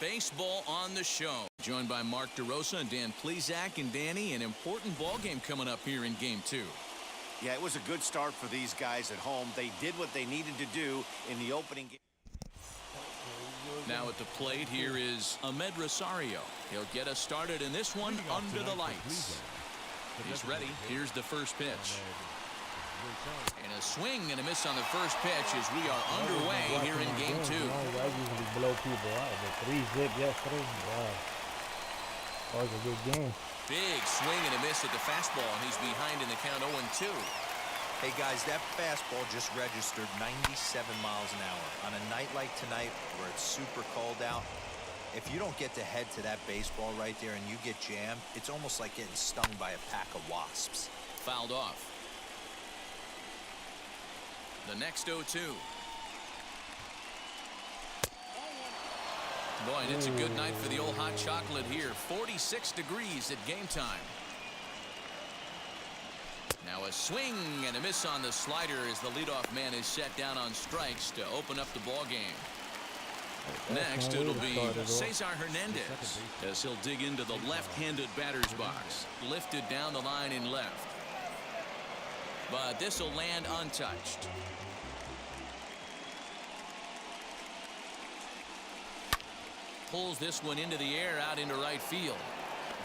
Baseball on the show. Joined by Mark DeRosa and Dan Plesac. And Danny, an important ball game coming up here in Game 2. Yeah, it was a good start for these guys at home. They did what they needed to do in the opening game. Now at the plate, here is Ahmed Rosario. He'll get us started in this one under the lights. He's ready. Here's the first pitch. And a swing and a miss on the first pitch as we are underway here in Game 2. I usually blow people out, but 3-zip yesterday. Wow. That was a good game. Big swing and a miss at the fastball, and he's behind in the count 0-2. Hey guys, that fastball just registered 97 miles an hour. On a night like tonight where it's super cold out, if you don't get to head to that baseball right there and you get jammed, it's almost like getting stung by a pack of wasps. Fouled off. The next 0-2. Boy, and it's a good night for the old hot chocolate here. 46 degrees at game time. Now a swing and a miss on the slider as the leadoff man is set down on strikes to open up the ball game. Next, it'll be Cesar Hernandez as he'll dig into the left-handed batter's box. Lifted down the line in left. But this will land untouched. Pulls this one into the air out into right field.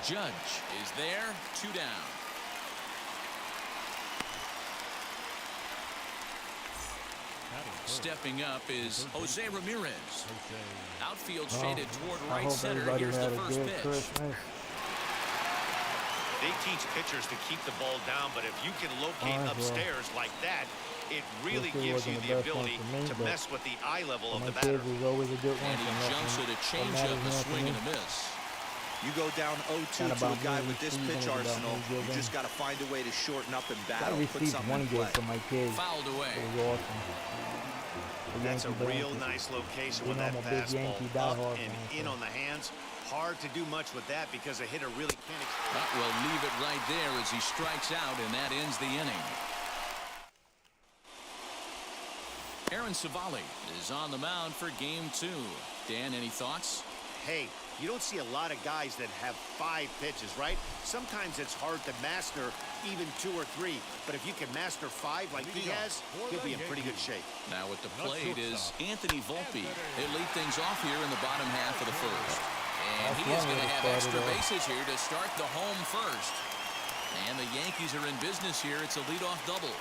Judge is there, 2 down. Stepping up is Jose Ramirez. Outfield shaded toward right center. Here's the first pitch. They teach pitchers to keep the ball down, but if you can locate upstairs like that, it really gives you the ability to mess with the eye level of the batter. And he jumps at a changeup, a swing and a miss. You go down 0-2 to a guy with this pitch arsenal, you just got to find a way to shorten up and battle, put something in play. Fouled away. That's a real nice location with that fastball up and in on the hands. Hard to do much with that because a hitter really can't. But we'll leave it right there as he strikes out, and that ends the inning. Aaron Savali is on the mound for game 2. Dan, any thoughts? Hey, you don't see a lot of guys that have 5 pitches, right? Sometimes it's hard to master even 2 or 3. But if you can master 5 like he has, he'll be in pretty good shape. Now at the plate is Anthony Volpe. He'll lead things off here in the bottom half of the first. And he is going to have extra bases here to start the home first. And the Yankees are in business here. It's a leadoff double.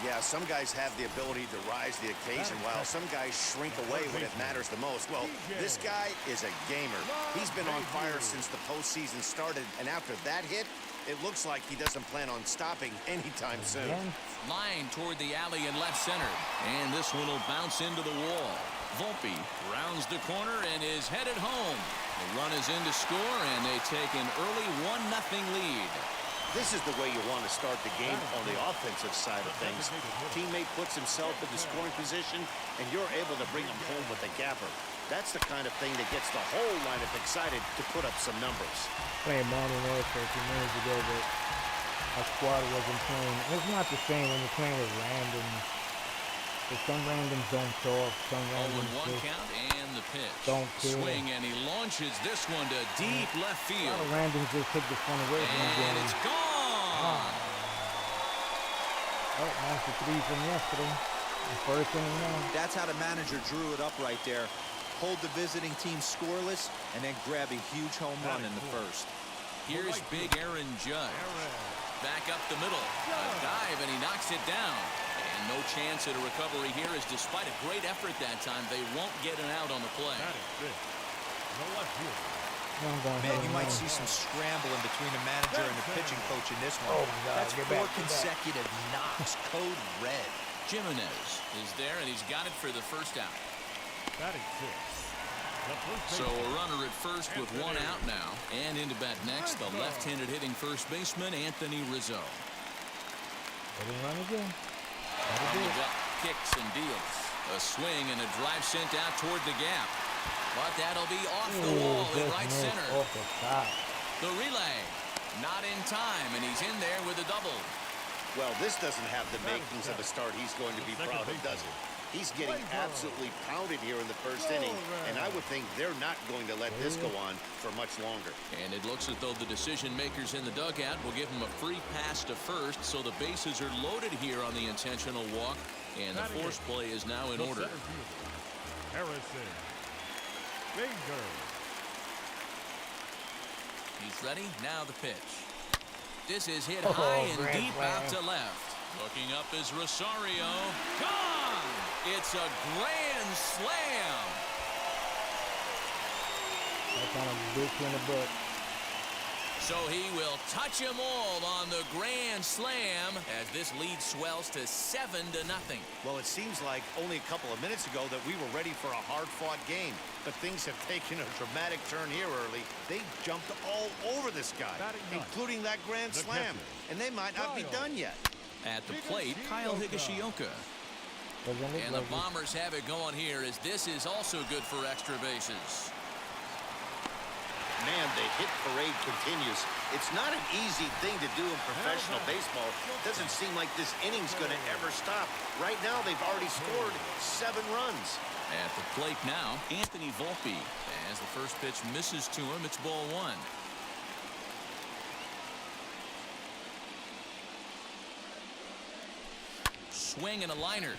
Yeah, some guys have the ability to rise the occasion while some guys shrink away when it matters the most. Well, this guy is a gamer. He's been on fire since the postseason started, and after that hit, it looks like he doesn't plan on stopping anytime soon. Line toward the alley in left center, and this one will bounce into the wall. Volpe rounds the corner and is headed home. The run is in to score, and they take an early 1-0 lead. This is the way you want to start the game on the offensive side of things. Teammate puts himself in the scoring position, and you're able to bring him home with a gapper. That's the kind of thing that gets the whole lineup excited to put up some numbers. Playing Mountain West a few minutes ago, but our squad wasn't playing. It's not the same when you're playing with randoms. Some randoms don't show up. Some randoms 0-1 count and the pitch. Don't swing, and he launches this one to deep left field. A lot of randoms just take the fun away from the game. And it's gone. Oh, that's the 3 from yesterday. The first inning now. That's how the manager drew it up right there. Hold the visiting team scoreless and then grab a huge home run in the first. Here's big Aaron Judge. Back up the middle. A dive, and he knocks it down. And no chance at a recovery here, as despite a great effort that time, they won't get an out on the play. Man, you might see some scrambling between the manager and the pitching coach in this one. That's 4 consecutive knocks, code red. Jimenez is there, and he's got it for the first out. So a runner at first with 1 out now. And into bat next, the left-handed hitting first baseman, Anthony Rizzo. Run again. On the gut, kicks and deals. A swing and a drive sent out toward the gap. But that'll be off the wall in right center. Off the top. The relay, not in time, and he's in there with a double. Well, this doesn't have the makings of a start he's going to be proud of, does it? He's getting absolutely pounded here in the first inning, and I would think they're not going to let this go on for much longer. And it looks as though the decision makers in the dugout will give him a free pass to first, so the bases are loaded here on the intentional walk, and the force play is now in order. Harrison. Danger. He's ready. Now the pitch. This is hit high and deep out to left. Looking up is Rosario. Gone! It's a grand slam. That kind of bitch in the butt. So he will touch them all on the grand slam as this lead swells to 7-0. Well, it seems like only a couple of minutes ago that we were ready for a hard-fought game. But things have taken a dramatic turn here early. They jumped all over this guy, including that grand slam. And they might not be done yet. At the plate, Kyle Higashioka. And the Bombers have it going here as this is also good for extra bases. Man, the hit parade continues. It's not an easy thing to do in professional baseball. It doesn't seem like this inning's going to ever stop. Right now, they've already scored 7 runs. At the plate now, Anthony Volpe. As the first pitch misses to him, it's ball 1. Swing and a liner.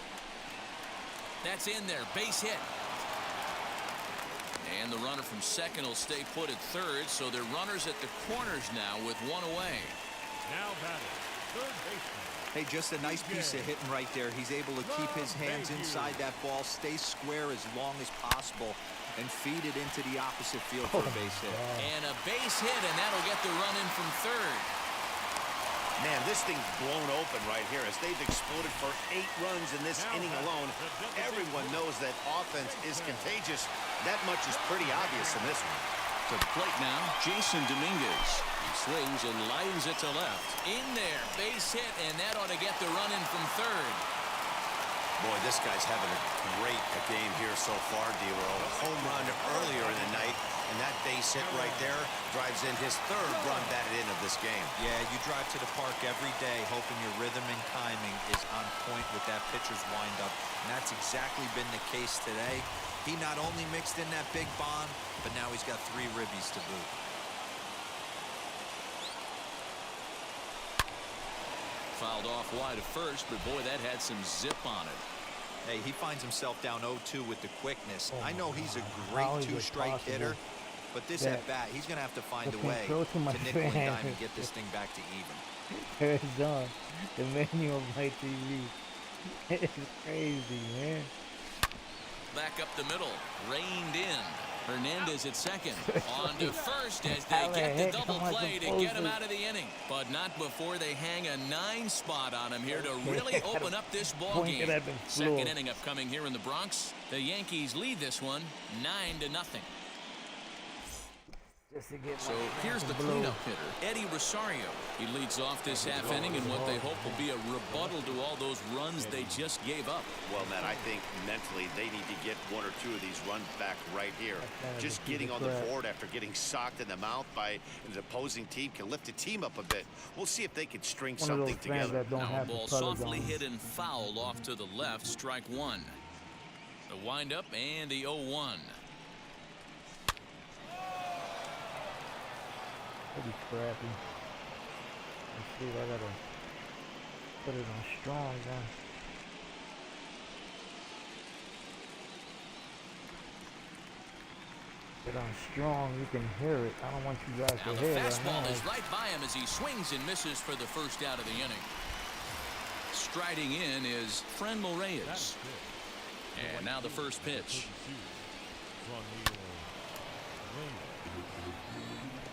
That's in there. Base hit. And the runner from second will stay put at third, so they're runners at the corners now with 1 away. Now batting, third baseman. Hey, just a nice piece of hitting right there. He's able to keep his hands inside that ball, stay square as long as possible, and feed it into the opposite field for a base hit. And a base hit, and that'll get the run in from third. Man, this thing's blown open right here as they've exploded for 8 runs in this inning alone. Everyone knows that offense is contagious. That much is pretty obvious in this one. To the plate now, Jason Dominguez. He swings and lines it to left. In there, base hit, and that ought to get the run in from third. Boy, this guy's having a great game here so far, D-Roll. A home run earlier in the night, and that base hit right there drives in his 3rd run batted in of this game. Yeah, you drive to the park every day hoping your rhythm and timing is on point with that pitcher's windup, and that's exactly been the case today. He not only mixed in that big bomb, but now he's got 3 ribbies to boot. Fouled off wide at first, but boy, that had some zip on it. Hey, he finds himself down 0-2 with the quickness. I know he's a great 2-strike hitter, but this at bat, he's going to have to find a way to nickel and dime and get this thing back to even. It's on the menu of my TV. It's crazy, man. Back up the middle, reined in. Hernandez at second. On to first as they get the double play to get him out of the inning. But not before they hang a 9 spot on him here to really open up this ball game. Second inning upcoming here in the Bronx. The Yankees lead this one 9-0. So here's the cleanup hitter, Eddie Rosario. He leads off this half inning in what they hope will be a rebuttal to all those runs they just gave up. Well, Matt, I think mentally they need to get 1 or 2 of these runs back right here. Just getting on the board after getting socked in the mouth by an opposing team can lift the team up a bit. We'll see if they can string something together. Now ball softly hit and fouled off to the left, strike 1. The windup and the 0-1. Pretty crappy. Let's see, I gotta put it on strong then. Put it on strong, you can hear it. I don't want you guys to hear it. Now the fastball is right by him as he swings and misses for the first out of the inning. Striding in is Frenmel Reyes. And now the first pitch.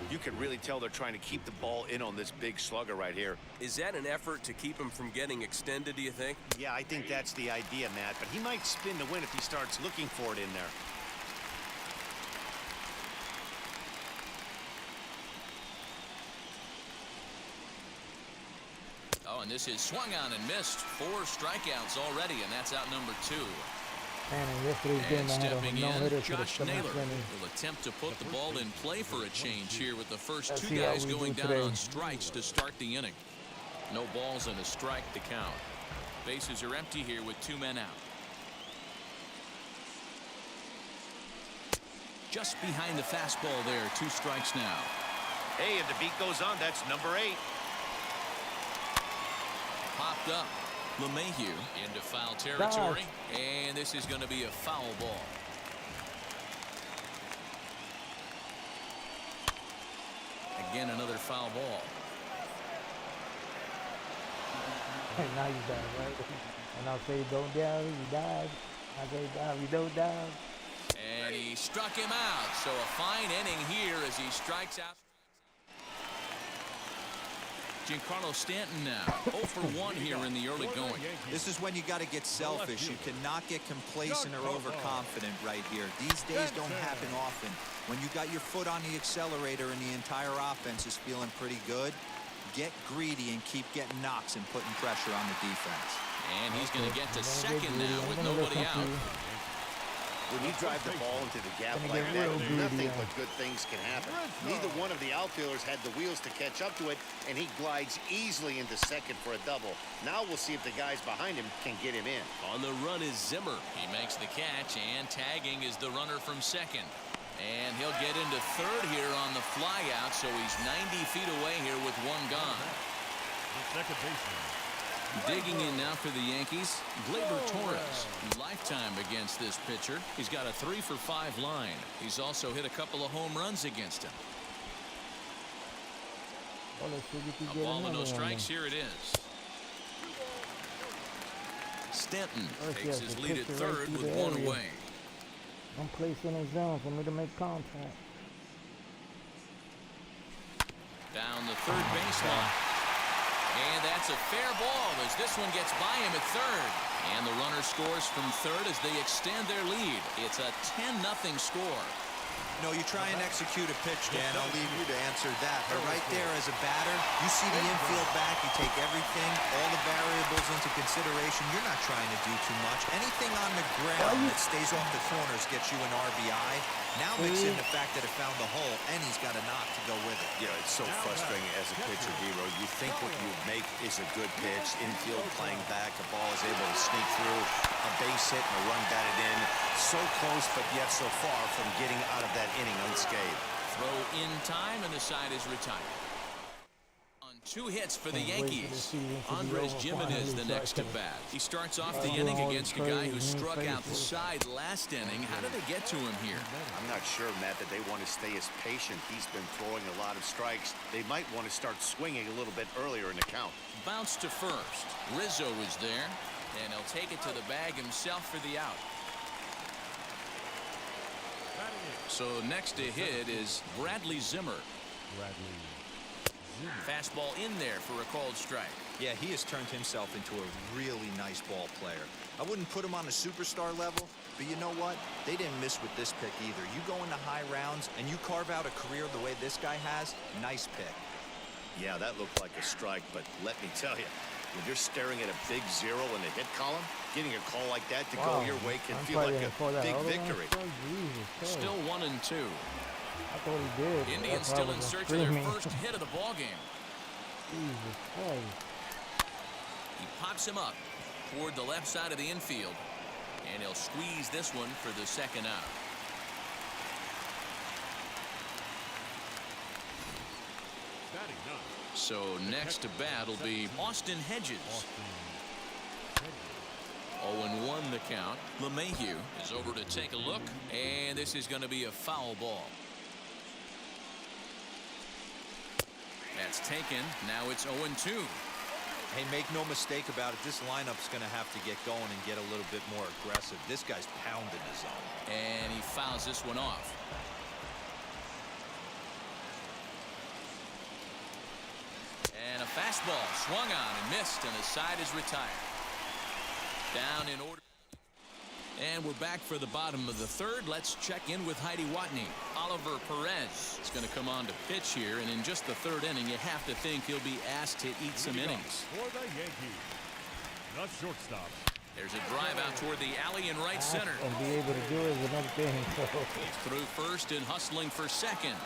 You can really tell they're trying to keep the ball in on this big slugger right here. Is that an effort to keep him from getting extended, do you think? Yeah, I think that's the idea, Matt. But he might spin to win if he starts looking for it in there. Oh, and this is swung on and missed. 4 strikeouts already, and that's out number 2. And stepping in, Josh Naylor will attempt to put the ball in play for a change here with the first 2 guys going down on strikes to start the inning. No balls and a strike to count. Bases are empty here with 2 men out. just behind the fastball there. 2 strikes now. Hey, and the beat goes on. That's number 8. Popped up. LeMahieu into foul territory, and this is going to be a foul ball. Again, another foul ball. Now you dive, right? And I'll say don't dive, you dive. I say dive, you don't dive. And he struck him out. So a fine inning here as he strikes out. Giancarlo Stanton now 0 for 1 here in the early going. This is when you got to get selfish. You cannot get complacent or overconfident right here. These days don't happen often. When you got your foot on the accelerator and the entire offense is feeling pretty good, get greedy and keep getting knocks and putting pressure on the defense. And he's going to get to second now with nobody out. When you drive the ball into the gap like that, nothing but good things can happen. Neither one of the outfielders had the wheels to catch up to it, and he glides easily into second for a double. Now we'll see if the guys behind him can get him in. On the run is Zimmer. He makes the catch, and tagging is the runner from second. And he'll get into third here on the flyout, so he's 90 feet away here with 1 gone. The second baseman. Digging in now for the Yankees, Gleyber Torres. Lifetime against this pitcher. He's got a 3 for 5 line. He's also hit a couple of home runs against him. A ball and no strikes. Here it is. Stanton takes his lead at third with 1 away. I'm placed in a zone for me to make contact. Down the third baseline. And that's a fair ball as this one gets by him at third. And the runner scores from third as they extend their lead. It's a 10-0 score. No, you try and execute a pitch, Dan. I'll leave you to answer that. But right there as a batter, you see the infield back. You take everything, all the variables into consideration. You're not trying to do too much. Anything on the ground that stays off the corners gets you an RBI. Now mix in the fact that it found the hole, and he's got a knock to go with it. Yeah, it's so frustrating as a pitcher, Dero. You think what you make is a good pitch. Infield playing back. The ball is able to sneak through. A base hit and a run batted in. So close, but yet so far from getting out of that inning unscathed. Throw in time, and the side is retired. On 2 hits for the Yankees. Andres Gimenez the next to bat. He starts off the inning against a guy who struck out the side last inning. How did they get to him here? I'm not sure, Matt, that they want to stay as patient. He's been throwing a lot of strikes. They might want to start swinging a little bit earlier in the count. Bounce to first. Rizzo is there, and he'll take it to the bag himself for the out. So next to hit is Bradley Zimmer. Fastball in there for a called strike. Yeah, he has turned himself into a really nice ball player. I wouldn't put him on a superstar level, but you know what? They didn't miss with this pick either. You go into high rounds and you carve out a career the way this guy has, nice pick. Yeah, that looked like a strike, but let me tell you, when you're staring at a big 0 in the hit column, getting a call like that to go your way can feel like a big victory. Still 1-2. I thought he did. Indians still in search of their first hit of the ball game. Jesus Christ. He pops him up toward the left side of the infield, and he'll squeeze this one for the second out. So next to bat will be Austin Hedges. 0-1 the count. LeMahieu is over to take a look, and this is going to be a foul ball. That's taken. Now it's 0-2. Hey, make no mistake about it. This lineup's going to have to get going and get a little bit more aggressive. This guy's pounding his zone. And he fouls this one off. And a fastball swung on and missed, and the side is retired. Down in order. And we're back for the bottom of the third. Let's check in with Heidi Watney. Oliver Perez is going to come on to pitch here, and in just the third inning, you have to think he'll be asked to eat some innings. For the Yankees, the shortstop. There's a drive out toward the alley in right center. And be able to do it is another thing. He's through first and hustling for second.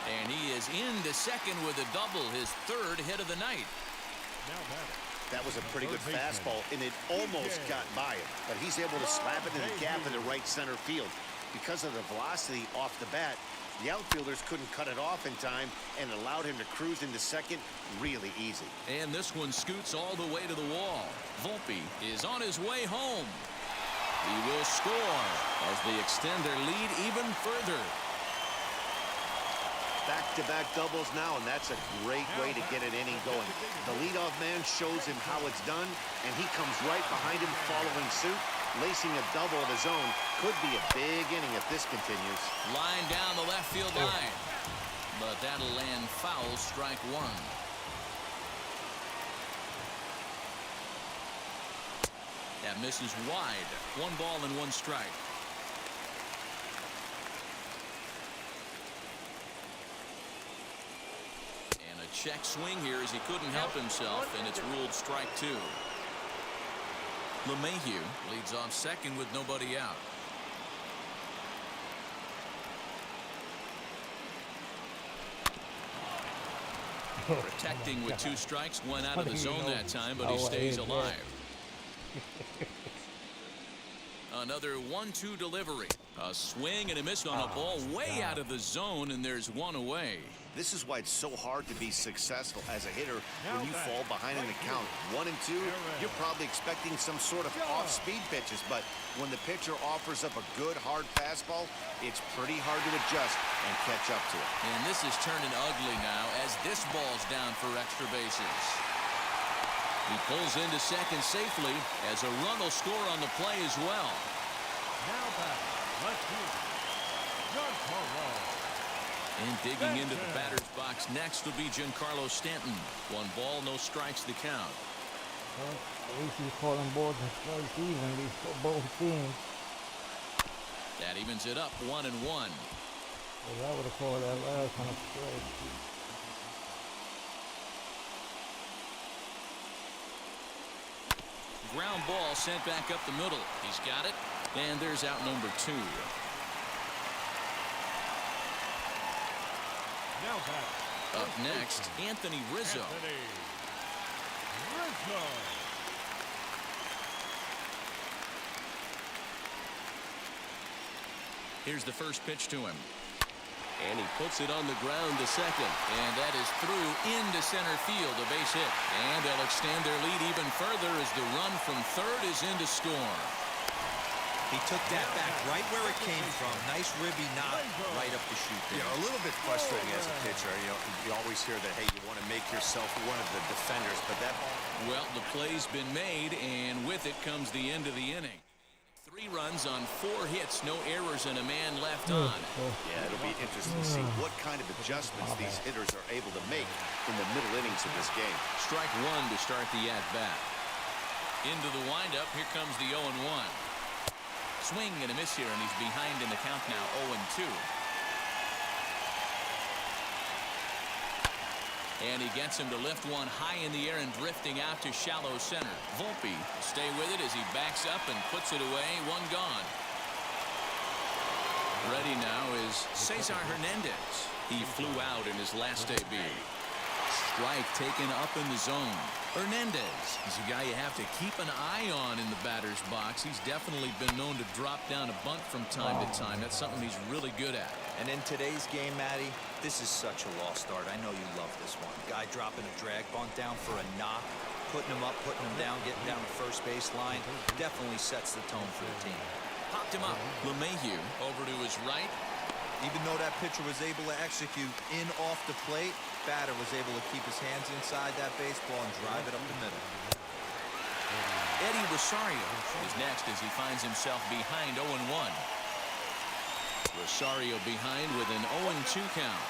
And he is into second with a double, his third hit of the night. Now batting. That was a pretty good fastball, and it almost got by him. But he's able to slap it in the gap in the right center field. Because of the velocity off the bat, the outfielders couldn't cut it off in time and allowed him to cruise into second really easy. And this one scoots all the way to the wall. Volpe is on his way home. He will score as they extend their lead even further. Back-to-back doubles now, and that's a great way to get an inning going. The leadoff man shows him how it's done, and he comes right behind him following suit. Lacing a double of his own could be a big inning if this continues. Line down the left field line. But that'll land foul, strike one. That misses wide. 1 ball and 1 strike. And a check swing here as he couldn't help himself, and it's ruled strike 2. LeMahieu leads off second with nobody out. Protecting with 2 strikes, went out of the zone that time, but he stays alive. Another 1-2 delivery. A swing and a miss on a ball way out of the zone, and there's 1 away. This is why it's so hard to be successful as a hitter when you fall behind in the count. 1 and 2, you're probably expecting some sort of off-speed pitches, but when the pitcher offers up a good hard fastball, it's pretty hard to adjust and catch up to it. And this is turning ugly now as this ball's down for extra bases. He pulls into second safely as a run will score on the play as well. Now back, left fielder, Giancarlo. And digging into the batter's box next will be Giancarlo Stanton. 1 ball, no strikes to count. Well, at least he's calling balls and strikes evenly for both teams. That evens it up 1 and 1. Well, I would have called that last one a strike. Ground ball sent back up the middle. He's got it. And there's out number 2. Now back. Up next, Anthony Rizzo. Anthony Rizzo. Here's the first pitch to him. And he puts it on the ground to second. And that is through into center field, a base hit. And they'll extend their lead even further as the run from third is in to score. He took that back right where it came from. Nice ribby knock right up the chute there. A little bit frustrating as a pitcher. You always hear that, hey, you want to make yourself one of the defenders, but that... Well, the play's been made, and with it comes the end of the inning. 3 runs on 4 hits, no errors, and a man left on. Yeah, it'll be interesting to see what kind of adjustments these hitters are able to make in the middle innings of this game. Strike 1 to start the at-bat. Into the windup, here comes the 0-1. Swing and a miss here, and he's behind in the count now, 0-2. And he gets him to lift one high in the air and drifting out to shallow center. Volpe stay with it as he backs up and puts it away, 1 gone. Ready now is Cesar Hernandez. He flew out in his last debut. Strike taken up in the zone. Hernandez is a guy you have to keep an eye on in the batter's box. He's definitely been known to drop down a bunt from time to time. That's something he's really good at. And in today's game, Matty, this is such a lost start. I know you love this one. Guy dropping a drag bunt down for a knock, putting him up, putting him down, getting down the first base line. Definitely sets the tone for the team. Popped him up. LeMahieu over to his right. Even though that pitcher was able to execute in off the plate, batter was able to keep his hands inside that baseball and drive it up the middle. Eddie Rosario is next as he finds himself behind 0-1. Rosario behind with an 0-2 count.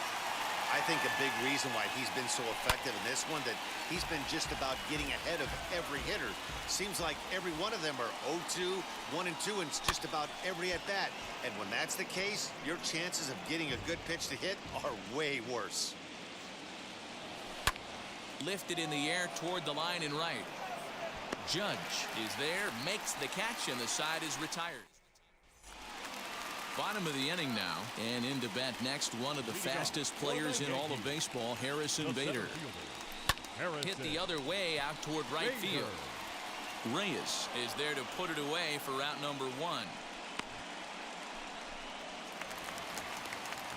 I think a big reason why he's been so effective in this one, that he's been just about getting ahead of every hitter. Seems like every one of them are 0-2, 1-2, and it's just about every at-bat. And when that's the case, your chances of getting a good pitch to hit are way worse. Lifted in the air toward the line and right. Judge is there, makes the catch, and the side is retired. Bottom of the inning now, and in to bat next, one of the fastest players in all of baseball, Harrison Bader. Hit the other way out toward right field. Reyes is there to put it away for out number 1.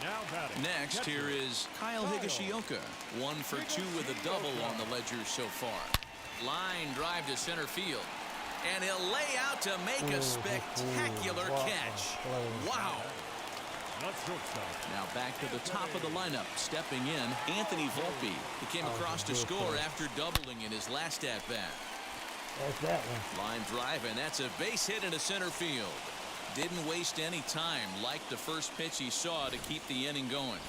Now batting. Next, here is Kyle Higashioka. 1 for 2 with a double on the ledger so far. Line drive to center field. And he'll lay out to make a spectacular catch. Wow. Now back to the top of the lineup. Stepping in, Anthony Volpe. He came across to score after doubling in his last at-bat. That's that one. Line drive, and that's a base hit into center field. Didn't waste any time, like the first pitch he saw, to keep the inning going.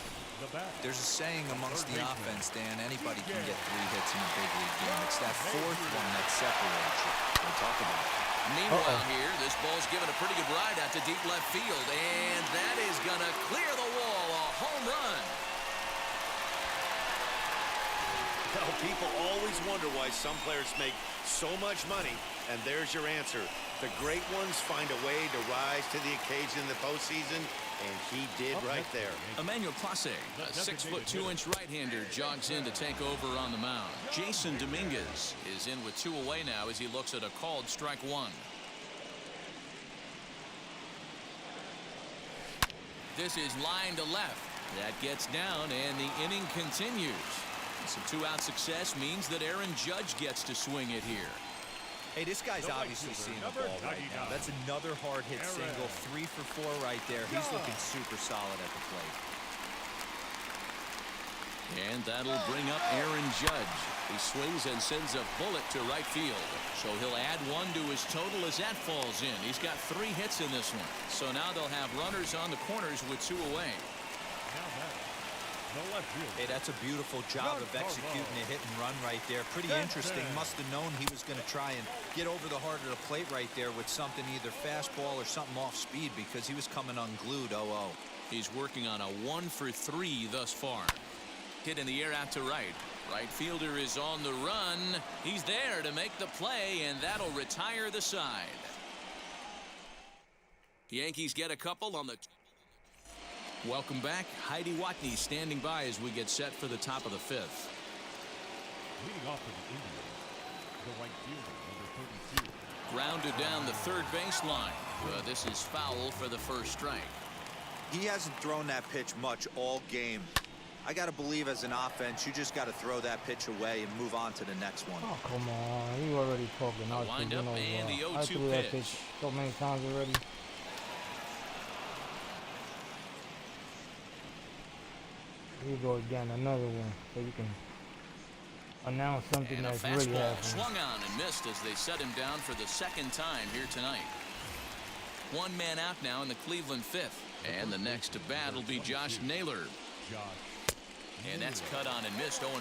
There's a saying amongst the offense, Dan, anybody can get 3 hits in a big league game. It's that 4th one that separates you. We'll talk about it. Meanwhile here, this ball's given a pretty good ride out to deep left field, and that is going to clear the wall. A home run. Well, people always wonder why some players make so much money, and there's your answer. The great ones find a way to rise to the occasion in the postseason, and he did right there. Emmanuel Clase, a 6'2" right-hander, jogs in to take over on the mound. Jason Dominguez is in with 2 away now as he looks at a called strike 1. This is line to left. That gets down, and the inning continues. Some 2-out success means that Aaron Judge gets to swing it here. Hey, this guy's obviously seeing the ball right now. That's another hard hit single. 3 for 4 right there. He's looking super solid at the plate. And that'll bring up Aaron Judge. He swings and sends a bullet to right field. So he'll add 1 to his total as that falls in. He's got 3 hits in this one. So now they'll have runners on the corners with 2 away. Hey, that's a beautiful job of executing a hit and run right there. Pretty interesting. Must have known he was going to try and get over the heart of the plate right there with something, either fastball or something off speed, because he was coming unglued. 0-0. He's working on a 1 for 3 thus far. Hit in the air out to right. Right fielder is on the run. He's there to make the play, and that'll retire the side. The Yankees get a couple on the... Welcome back. Heidi Watney standing by as we get set for the top of the 5th. Leading off for the Indians, the right fielder, number 32. Grounded down the third baseline. This is foul for the first strike. He hasn't thrown that pitch much all game. I got to believe as an offense, you just got to throw that pitch away and move on to the next one. Oh, come on. You already talking. A wind up and the 0-2 I threw that pitch so many times already. Here you go again, another one, so you can announce something and that's a really fastball happening. swung on and missed as they set him down for the 2nd time here tonight. 1 man out now in the Cleveland 5th. And the next to bat will be Josh Naylor. And that's cut on and missed. 0-1.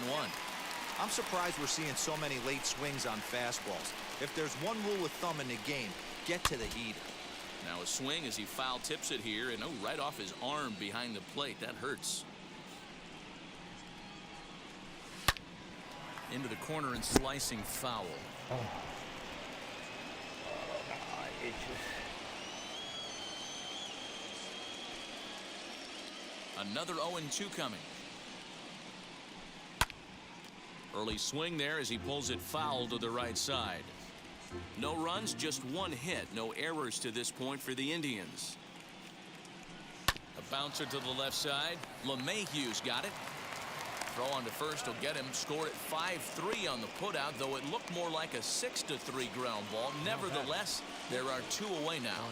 I'm surprised we're seeing so many late swings on fastballs. If there's one rule of thumb in the game, get to the heater. Now a swing as he foul tips it here, and right off his arm behind the plate. That hurts. Into the corner and slicing foul. Oh. Another 0-2 coming. Early swing there as he pulls it foul to the right side. No runs, just 1 hit. No errors to this point for the Indians. A bouncer to the left side. LeMahieu's got it. Throw on to first will get him. Score at 5-3 on the putout, though it looked more like a 6-3 ground ball. Nevertheless, there are 2 away now.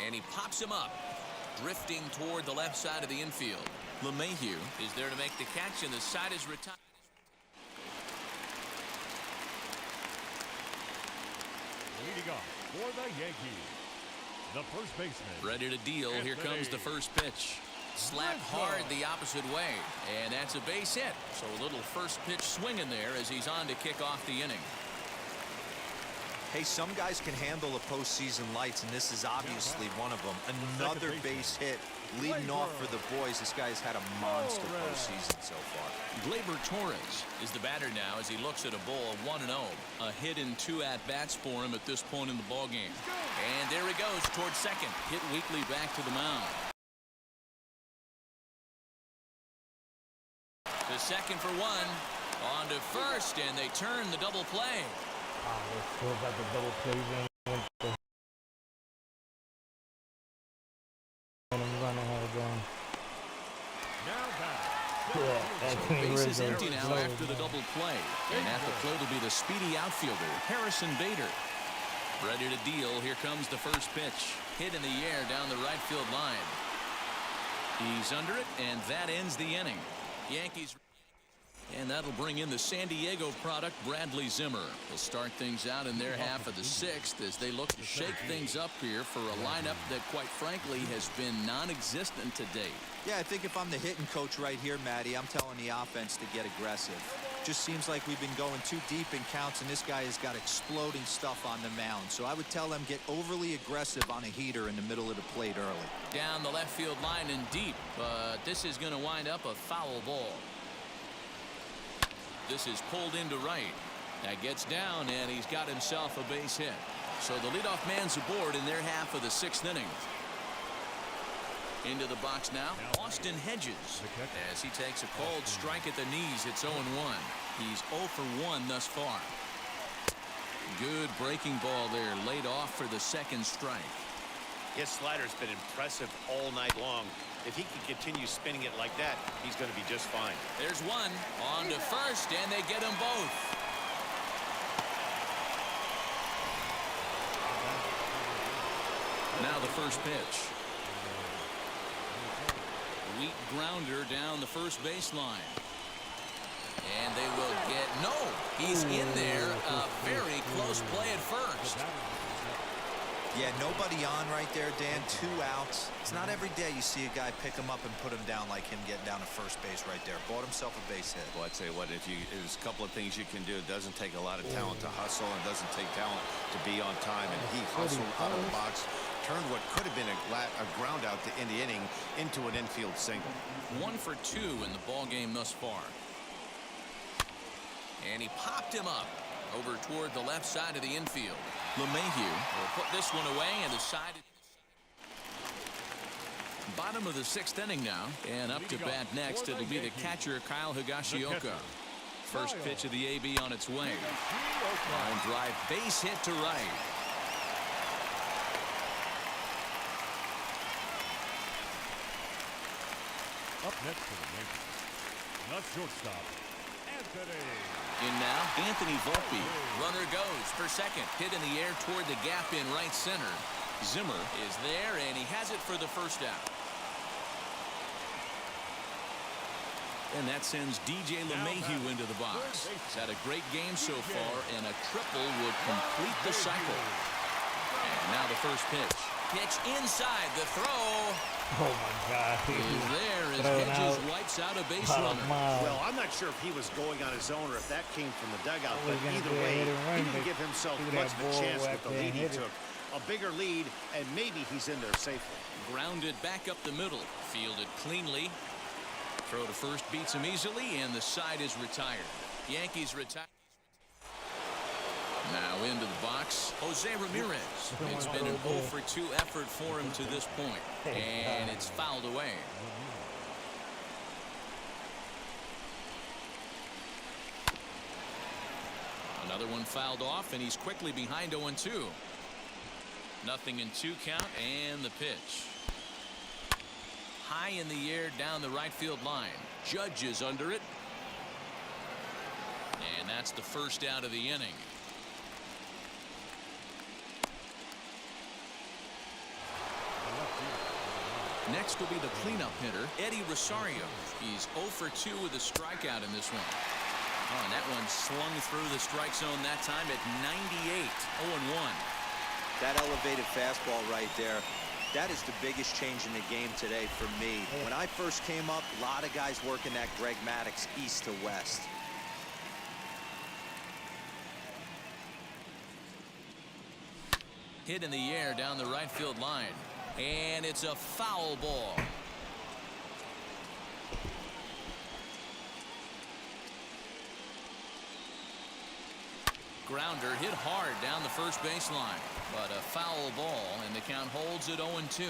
And he pops him up, drifting toward the left side of the infield. LeMahieu is there to make the catch, and the side is retired. Leading off for the Yankees, the first baseman. Ready to deal. Here comes the first pitch. Slap hard the opposite way, and that's a base hit. So a little first pitch swing in there as he's on to kick off the inning. Hey, some guys can handle the postseason lights, and this is obviously one of them. Another base hit leading off for the boys. This guy's had a monster postseason so far. Gleyber Torres is the batter now as he looks at a ball of 1-0. A hit in 2 at-bats for him at this point in the ballgame. And there he goes towards second. Hit weakly back to the mound. To second for 1. On to first, and they turn the double play. They still got the double plays in. is empty now after the double play. And at the plate will be the speedy outfielder, Harrison Bader. Ready to deal. Here comes the first pitch. Hit in the air down the right field line. He's under it, and that ends the inning. Yankees. And that'll bring in the San Diego product, Bradley Zimmer. They'll start things out in their half of the sixth as they look to shake things up here for a lineup that, quite frankly, has been non-existent to date. Yeah, I think if I'm the hitting coach right here, Matty, I'm telling the offense to get aggressive. Just seems like we've been going too deep in counts, and this guy has got exploding stuff on the mound. So I would tell them get overly aggressive on a heater in the middle of the plate early. Down the left field line and deep, but this is going to wind up a foul ball. This is pulled into right. That gets down, and he's got himself a base hit. So the leadoff man's aboard in their half of the sixth inning. Into the box now, Austin Hedges. As he takes a cold strike at the knees, it's 0-1. He's 0 for 1 thus far. Good breaking ball there, laid off for the second strike. His slider's been impressive all night long. If he can continue spinning it like that, he's going to be just fine. There's one on to first, and they get them both. Now the first pitch. Weak grounder down the first baseline. And they will get no. He's in there. A very close play at first. Yeah, nobody on right there, Dan. 2 outs. It's not every day you see a guy pick him up and put him down like him getting down to first base right there. Bought himself a base hit. Well, I'd say what, there's a couple of things you can do. It doesn't take a lot of talent to hustle, and doesn't take talent to be on time. And he hustled out of the box, turned what could have been a ground out to end the inning into an infield single. 1 for 2 in the ball game thus far. And he popped him up over toward the left side of the infield. LeMahieu will put this one away and decided. Bottom of the sixth inning now, and up to bat next it'll be the catcher Kyle Higashioka. First pitch of the AB on its way. Line drive, base hit to right. Up next for the Yankees, the shortstop, Anthony. In now, Anthony Volpe. Runner goes for second. Hit in the air toward the gap in right center. Zimmer is there, and he has it for the first out. And that sends DJ LeMahieu into the box. He's had a great game so far, and a triple would complete the cycle. And now the first pitch. Pitch inside the throw. Oh my God! He's there as Hedges wipes out a base runner. Well, I'm not sure if he was going on his own or if that came from the dugout, but either way, he didn't give himself much of a chance with the lead he took. A bigger lead, and maybe he's in there safely. Grounded back up the middle. Fielded cleanly. Throw to first beats him easily, and the side is retired. Yankees retire. Now into the box, Jose Ramirez. It's been an 0 for 2 effort for him to this point, and it's fouled away. Another one fouled off, and he's quickly behind 0-2. Nothing in 2 count, and the pitch. High in the air down the right field line. Judge is under it. And that's the first out of the inning. Next will be the cleanup hitter, Eddie Rosario. He's 0 for 2 with a strikeout in this one. Oh, and that one slung through the strike zone that time at 98, 0-1. That elevated fastball right there, that is the biggest change in the game today for me. When I first came up, a lot of guys working that Greg Maddux east to west. Hit in the air down the right field line. And it's a foul ball. Grounder hit hard down the first baseline, but a foul ball, and the count holds at 0-2.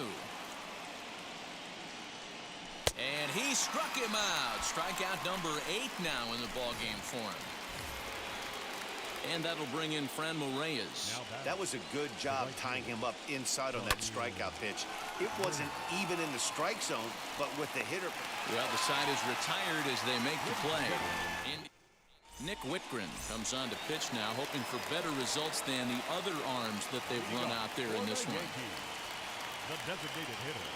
And he struck him out. Strikeout number 8 now in the ball game for him. And that'll bring in Franmil Reyes. That was a good job tying him up inside on that strikeout pitch. It wasn't even in the strike zone, but with the hitter. Well, the side is retired as they make the play. Nick Whitgren comes on to pitch now, hoping for better results than the other arms that they've run out there in this one. The designated hitter.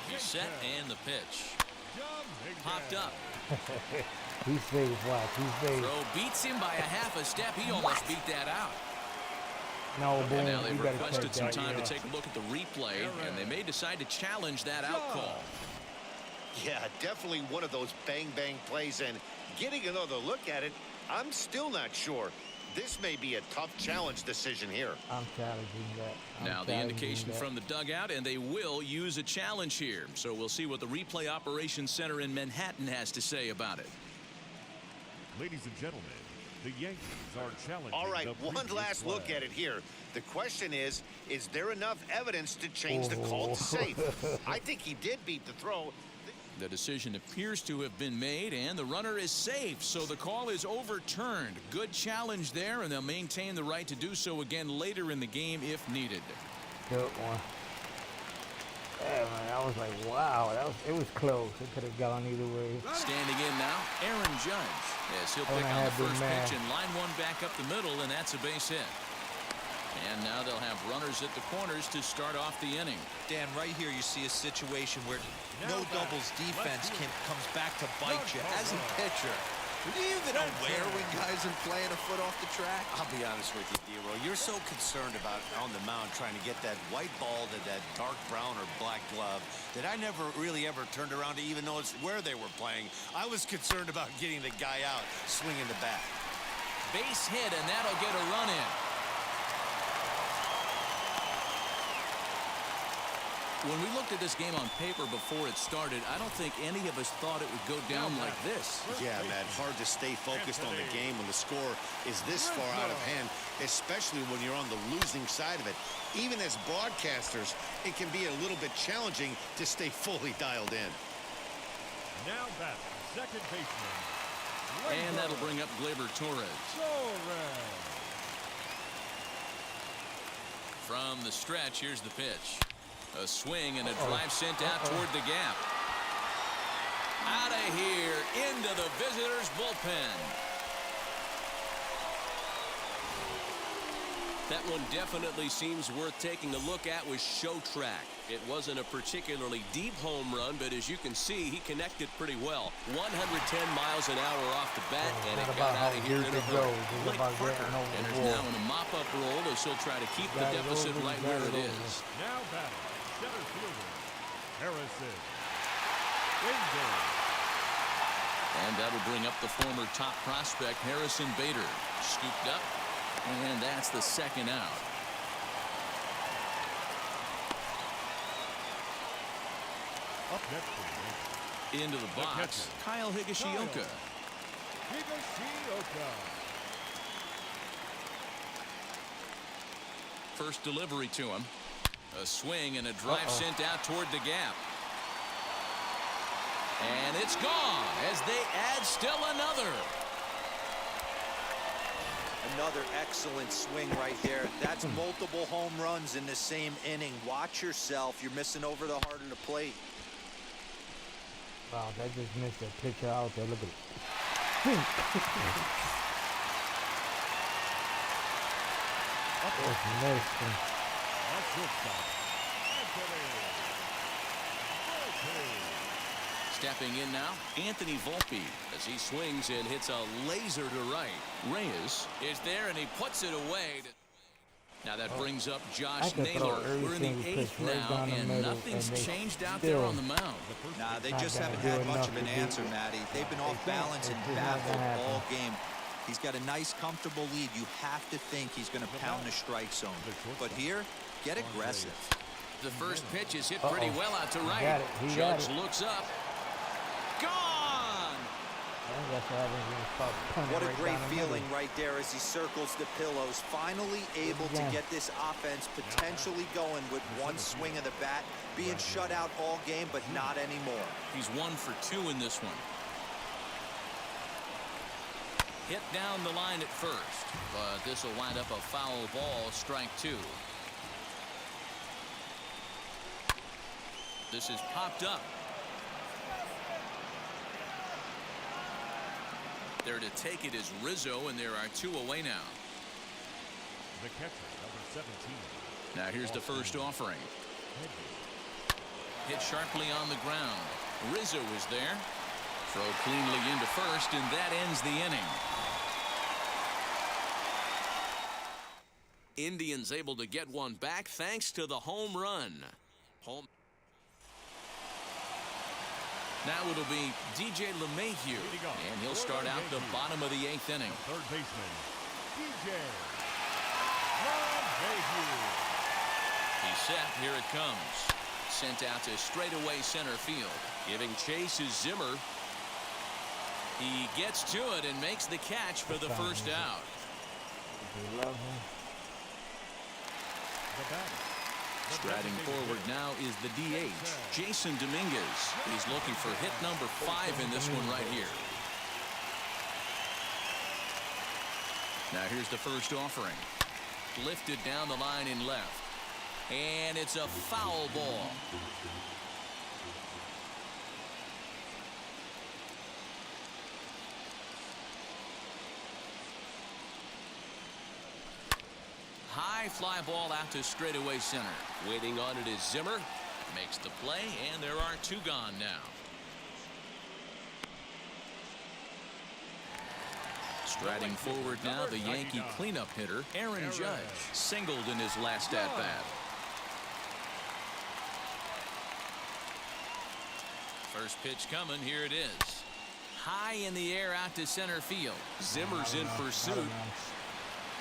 He's set and the pitch. Popped up. He's safe, watch. He's safe. Throw beats him by a half a step. He almost beat that out. No, boom. And now they've You better requested take some that, time yeah. to take a look at the replay, and they may decide to challenge that out call. Yeah, definitely one of those bang-bang plays, and getting another look at it, I'm still not sure. This may be a tough challenge decision here. I'm challenging that. Now the indication from the dugout, and they will use a challenge here. So we'll see what the replay operations center in Manhattan has to say about it. Ladies and gentlemen, the Yankees are challenging. All right, the one previous last look flag. at it here. The question is there enough evidence to change the call to safe? I think he did beat the throw. The decision appears to have been made, and the runner is safe, so the call is overturned. Good challenge there, and they'll maintain the right to do so again later in the game if needed. Good one. Yeah, man, I was like, wow, it was close. It could have gone either way. Standing in now, Aaron Judge. Yes, he'll pick on the first pitch and line one back up the middle, and that's a base hit. And now they'll have runners at the corners to start off the inning. Dan, right here you see a situation where no doubles defense comes back to bite you. As a pitcher, are you even aware when guys are playing a foot off the track? I'll be honest with you, D-Roll. You're so concerned about on the mound trying to get that white ball to that dark brown or black glove that I never really ever turned around to even notice where they were playing. I was concerned about getting the guy out swinging the bat. Base hit, and that'll get a run in. When we looked at this game on paper before it started, I don't think any of us thought it would go down like this. Yeah, Matt, hard to stay focused on the game when the score is this far out of hand, especially when you're on the losing side of it. Even as broadcasters, it can be a little bit challenging to stay fully dialed in. Now back, second baseman. And that'll bring up Gleyber Torres. From the stretch, here's the pitch. A swing and a drive sent out toward the gap. Out of here, into the visitors' bullpen. That one definitely seems worth taking a look at with Show Track. It wasn't a particularly deep home run, but as you can see, he connected pretty well. 110 miles an hour off the bat, and it got out of here in a hurry. Blake Parker enters now in a mop-up role as he'll try to keep the deficit right where it is. Now batting, center fielder, Harrison. And that'll bring up the former top prospect, Harrison Bader. Scooped up. And that's the second out. Up next, Into the box, Kyle Higashioka. First delivery to him. A swing and a drive sent out toward the gap. And it's gone as they add still another. Another excellent swing right there. That's multiple home runs in the same inning. Watch yourself. You're missing over the heart of the plate. Wow, that just missed a pitcher out there. Look at it. That's nice. Stepping in now, Anthony Volpe, as he swings and hits a laser to right. Reyes is there, and he puts it away. Now that brings up Josh Naylor. We're in the eighth now, and nothing's changed out there on the mound. Nah, they just haven't had much of an answer, Matty. They've been off balance and baffled all game. He's got a nice, comfortable lead. You have to think he's going to pound the strike zone. But here, get aggressive. The first pitch is hit pretty well out to right. Judge looks up. Gone! What a great feeling right there as he circles the pillows. Finally able to get this offense potentially going with one swing of the bat. Being shut out all game, but not anymore. He's 1 for 2 in this one. Hit down the line at first, but this will wind up a foul ball, strike 2. This is popped up. There to take it is Rizzo, and there are 2 away now. The catcher, number 17. Now here's the first offering. Hit sharply on the ground. Rizzo is there. Throw cleanly into first, and that ends the inning. Indians able to get one back thanks to the home run. Now it'll be DJ LeMahieu, and he'll start out the bottom of the 8th inning. Third baseman, DJ LeMahieu. He's set. Here it comes. Sent out to straightaway center field. Giving chase is Zimmer. He gets to it and makes the catch for the first out. They love him. Striding forward now is the DH, Jason Dominguez. He's looking for hit number 5 in this one right here. Now here's the first offering. Lifted down the line in left. And it's a foul ball. High fly ball out to straightaway center. Waiting on it is Zimmer. Makes the play, and there are 2 gone now. Striding forward now, the Yankee cleanup hitter, Aaron Judge, singled in his last at-bat. First pitch coming, here it is. High in the air out to center field. Zimmer's in pursuit.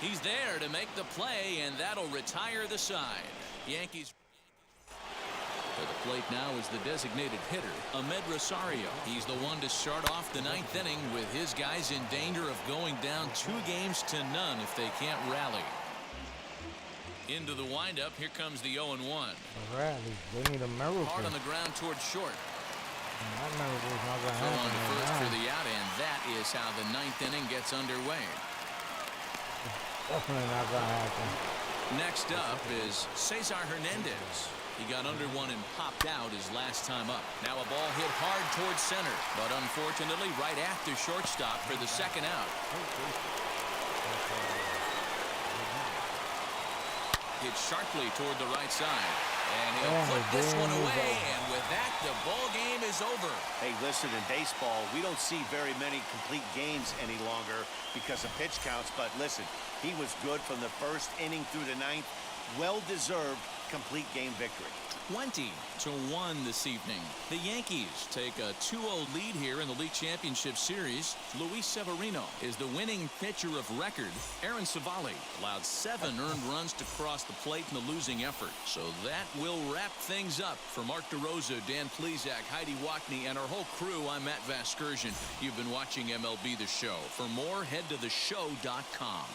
He's there to make the play, and that'll retire the side. Yankees. To the plate now is the designated hitter, Ahmed Rosario. He's the one to start off the 9th inning with his guys in danger of going down 2-0 if they can't rally. Into the windup, here comes the 0-1. Rally. They need a miracle. Hard on the ground towards short. That miracle's not going to Throw on happen to right first now. for the out, and that is how the 9th inning gets underway. Definitely not going to happen. Next up is Cesar Hernandez. He got under one and popped out his last time up. Now a ball hit hard towards center, but unfortunately right after shortstop for the second out. Hit sharply toward the right side. And he'll put this one away, and with that, the ball game is over. Hey, listen, in baseball, we don't see very many complete games any longer because of pitch counts. But listen, he was good from the first inning through the 9th. Well-deserved complete game victory. 20-1 this evening. The Yankees take a 2-0 lead here in the League Championship Series. Luis Severino is the winning pitcher of record. Aaron Savali allowed 7 earned runs to cross the plate in the losing effort. So that will wrap things up. For Mark DeRosa, Dan Plesac, Heidi Wackney, and our whole crew, I'm Matt Vasgersian. You've been watching MLB The Show. For more, head to theshow.com.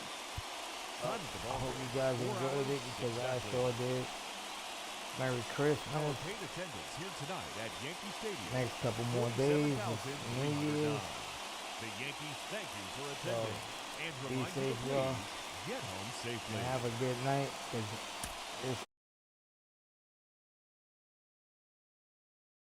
I hope you guys enjoyed it because I sure did. Merry Christmas. Paid attendance here tonight at Yankee Stadium. Next couple more days. New Year's. The Yankees thank you for attending. And Be remind you safe, to y'all. please get home safely. Have a good night.